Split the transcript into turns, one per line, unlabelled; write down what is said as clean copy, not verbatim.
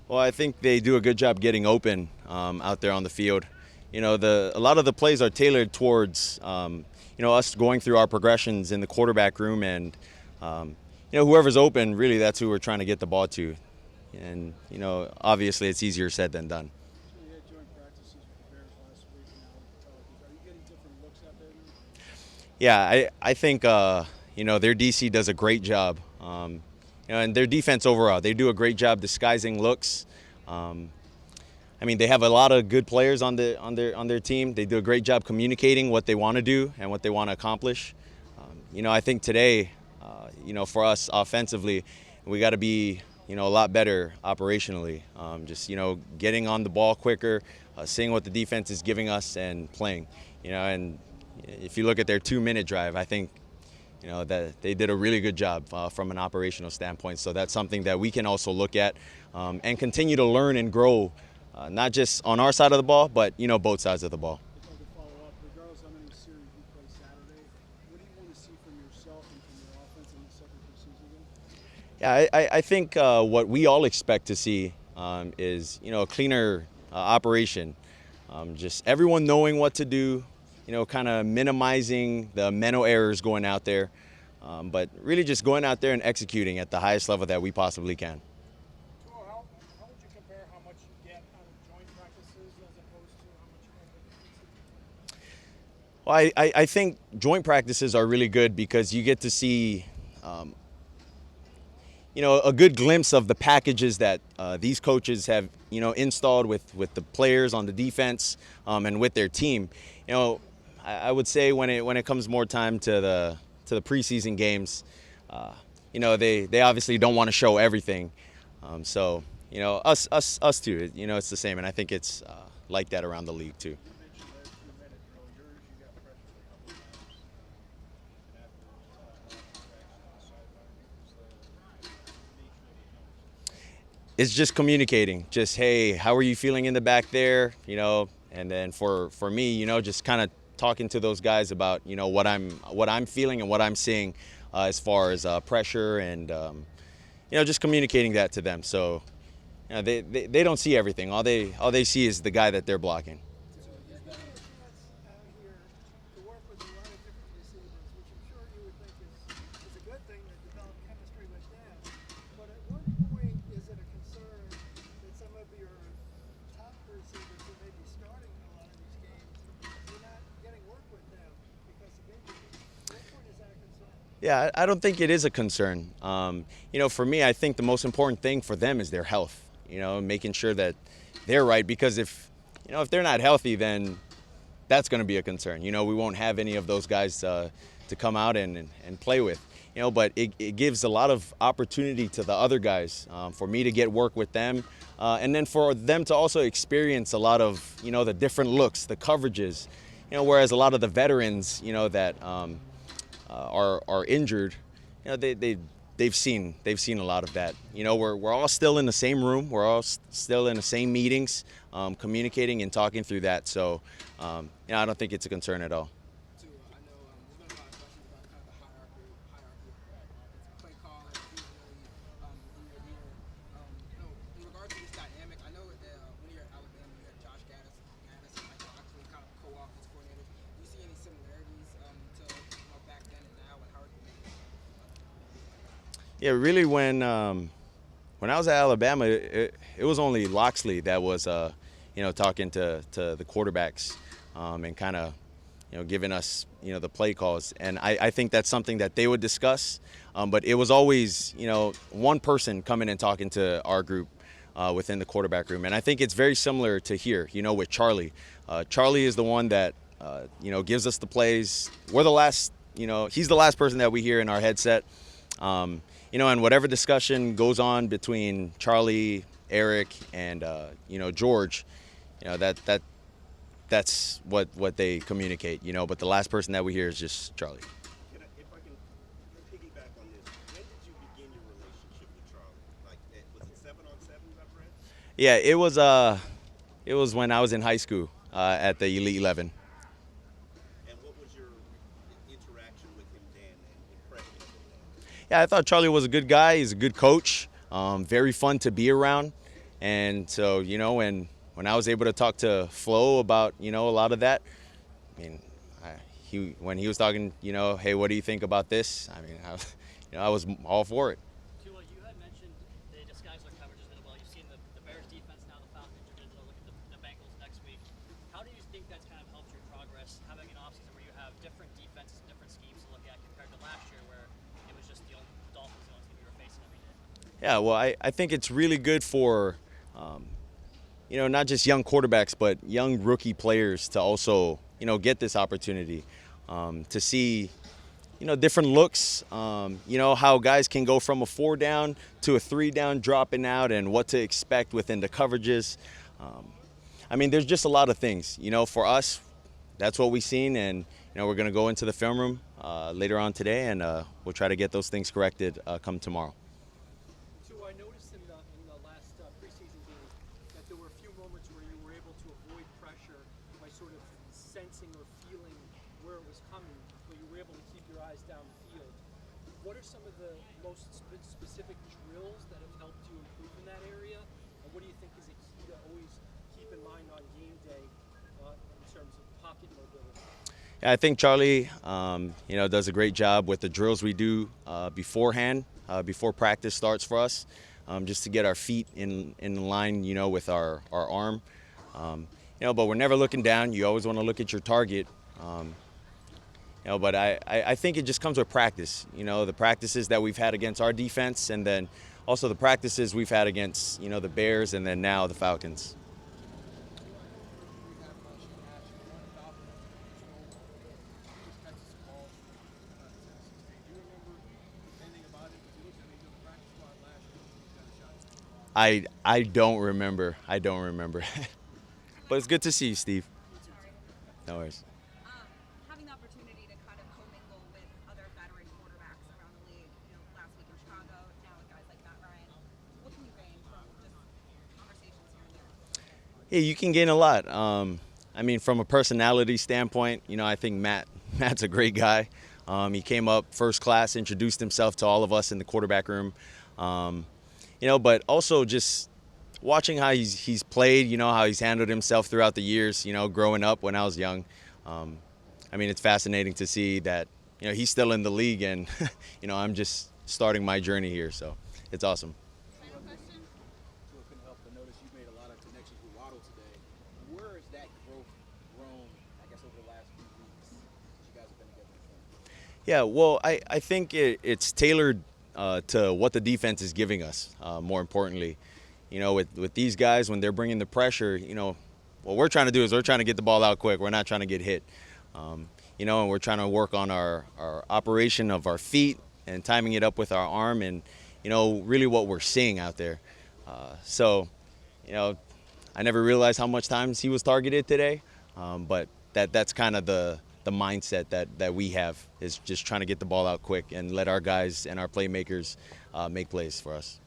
Well, I think they do a good job getting open out there on the field. A lot of the plays are tailored towards us going through our progressions in the quarterback room, and whoever's open, really, that's who we're trying to get the ball to. And obviously, it's easier said than done.
So you had joint practices with the Bears last week and now with the Pelicans. Are you getting different looks out there now?
Yeah, I think their DC does a great job. And their defense overall, they do a great job disguising looks. They have a lot of good players on their team. They do a great job communicating what they want to do and what they want to accomplish. I think today, for us offensively, we got to be a lot better operationally. Getting on the ball quicker, seeing what the defense is giving us and playing. And if you look at their 2-minute drive, I think that they did a really good job from an operational standpoint. So that's something that we can also look at and continue to learn and grow, not just on our side of the ball, but both sides of the ball.
If I could follow up, regardless of how many series you play Saturday, what do you want to see from yourself and from your offense in the second preseason game?
Yeah, I think what we all expect to see is a cleaner operation, just everyone knowing what to do. Kind of minimizing the mental errors going out there, but really just going out there and executing at the highest level that we possibly can.
Tua, how would you compare how much you get out of joint practices as opposed to how much you get in the preseason?
Well, I think joint practices are really good because you get to see, a good glimpse of the packages that these coaches have, installed with the players on the defense and with their team. I would say when it comes more time to the preseason games, they obviously don't want to show everything. So us too. It's the same, and I think it's like that around the league too.
You mentioned that 2-minute drill. Yours, you got pressured a couple of times. And after on the sideline, what was the nature of the conversation?
It's just communicating. Just, hey, how are you feeling in the back there? And then for me, just kind of talking to those guys about what I'm feeling and what I'm seeing as far as pressure and just communicating that to them. So they don't see everything. All they see is the guy that they're blocking.
So you're getting a chance out here to work with a lot of different receivers, which I'm sure you would think is a good thing to develop chemistry with them. But at what point is it a concern that some of your top receivers who may be starting in a lot of these games, you're not getting work with them because of injuries? At what point is that a concern?
Yeah, I don't think it is a concern. For me, I think the most important thing for them is their health. Making sure that they're right, because if they're not healthy, then that's going to be a concern. We won't have any of those guys to come out and play with. But it gives a lot of opportunity to the other guys for me to get work with them, and then for them to also experience a lot of the different looks, the coverages. Whereas a lot of the veterans, that are injured, they've seen a lot of that. We're all still in the same room. We're all still in the same meetings, communicating and talking through that. So, I don't think it's a concern at all.
Tua, I know there's been a lot of questions about kind of the hierarchy of offensive play call and who's really in your ear. In regards to this dynamic, I know that when you're at Alabama, you had Josh Gaddis and Mike Locksley kind of co-offense coordinators. Do you see any similarities to back then and now, and how are you making it?
Yeah, really, when I was at Alabama, it was only Locksley that was talking to the quarterbacks and kind of giving us the play calls, and I think that's something that they would discuss, but it was always one person coming and talking to our group within the quarterback room. And I think it's very similar to here, with Charlie. Charlie is the one that gives us the plays. We're the last, he's the last person that we hear in our headset. And whatever discussion goes on between Charlie, Eric, and George, that's what they communicate. But the last person that we hear is just Charlie.
If I can piggyback on this, when did you begin your relationship with Charlie? Like, was it 7-on-7s, I've read?
Yeah, it was when I was in high school at the Elite 11.
And what was your interaction with him then and impression of him then?
Yeah, I thought Charlie was a good guy. He's a good coach. very fun to be around. And so, when I was able to talk to Flo about, a lot of that, I mean, when he was talking, hey, what do you think about this? I mean, I was all for it.
Tua, you had mentioned they disguise their coverages really well. You've seen the Bears defense now, the Falcons. You're going to look at the Bengals next week. How do you think that's kind of helped your progress, having an offseason where you have different defenses and different schemes to look at compared to last year where it was just the Dolphins, the only team you were facing every day?
Yeah, well, I think it's really good for, not just young quarterbacks, but young rookie players to also, get this opportunity to see, different looks, how guys can go from a 4 down to a 3 down dropping out and what to expect within the coverages. I mean, there's just a lot of things, for us, that's what we've seen. And, we're going to go into the film room later on today, and we'll try to get those things corrected come tomorrow.
I noticed in the last preseason game that there were a few moments where you were able to avoid pressure by sort of sensing or feeling where it was coming, but you were able to keep your eyes down the field. What are some of the most specific drills that have helped you improve in that area? And what do you think is a key to always keep in mind on game day in terms of pocket mobility?
Yeah, I think Charlie, does a great job with the drills we do beforehand, before practice starts for us, just to get our feet in line, with our arm. But we're never looking down. You always want to look at your target. But I think it just comes with practice. The practices that we've had against our defense, and then also the practices we've had against, the Bears, and then now the Falcons. I don't remember. But it's good to see you, Steve. No worries.
Having the opportunity to kind of commingle with other veteran quarterbacks around the league, last week in Chicago, now with guys like Matt Ryan, what can you gain from just conversations here and there?
Yeah, you can gain a lot. I mean, from a personality standpoint, I think Matt's a great guy. He came up first class, introduced himself to all of us in the quarterback room. But also just watching how he's played, how he's handled himself throughout the years, growing up when I was young. I mean, it's fascinating to see that, he's still in the league, and, I'm just starting my journey here. So it's awesome.
Final question?
I couldn't help but notice you've made a lot of connections with Waddle today. Where has that growth grown, I guess, over the last few weeks that you guys have been together?
Yeah, well, I think it's tailored to what the defense is giving us, more importantly. With these guys, when they're bringing the pressure, what we're trying to do is we're trying to get the ball out quick. We're not trying to get hit. And we're trying to work on our operation of our feet and timing it up with our arm and, really what we're seeing out there. So, I never realized how much times he was targeted today, but that's kind of the mindset that we have, is just trying to get the ball out quick and let our guys and our playmakers make plays for us.